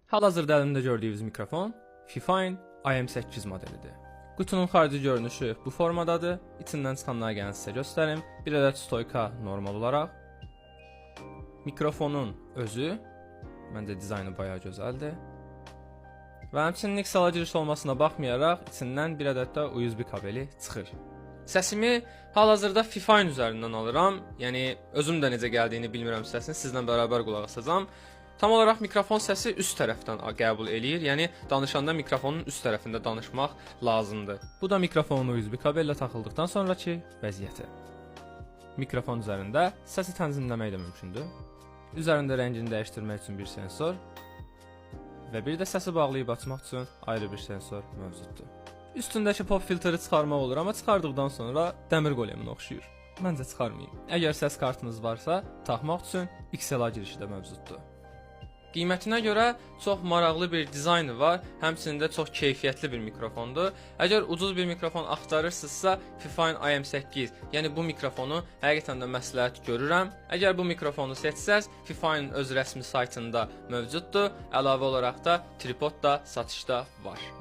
Hal-hazırda əlimdə gördüyünüz mikrofon Fifine IM8 modelidir. Qutunun xarici görünüşü bu formadadır. İçindən çıxanları gəlin sizə göstərim. Bir ədəd stoyka normal olaraq. Mikrofonun özü, məncə dizaynı bayağı gözəldir. Və həmçinin XLR giriş olmasına baxmayaraq, içindən bir ədəd də USB kabeli çıxır. Səsimi hal-hazırda Fifine üzərindən alıram. Yəni özüm də necə gəldiyini bilmirəm səsini, sizlə bərabər qulaq asacağam. Tam olaraq mikrofon səsi üst tərəfdən qəbul eləyir. Yəni danışanda mikrofonun üst tərəfində danışmaq lazımdır. Bu da mikrofonun USB kabellə taxıldıqdan sonrakı vəziyyəti. Mikrofon üzərində səsi tənzimləmək də mümkündür. Üzərində rəngini dəyişdirmək üçün bir sensor və bir də səsi bağlayıb açmaq üçün ayrı bir sensor mövcuddur. Üstündəki pop filtri çıxarmaq olur, amma çıxardıqdan sonra dəmir qoleminə oxşuyur. Məncə çıxarmayın. Əgər səs kartınız varsa, taxmaq üçün XLR girişi də mövcuddur. Qiymətinə görə çox maraqlı bir dizaynı var, həmçinin də çox keyfiyyətli bir mikrofondur. Əgər ucuz bir mikrofon axtarırsınızsa, Fifine IM8, yəni bu mikrofonu həqiqətən də məsləhət görürəm. Əgər bu mikrofonu seçsəz, Fifine'ın öz rəsmi saytında mövcuddur. Əlavə olaraq da tripod da satışda var.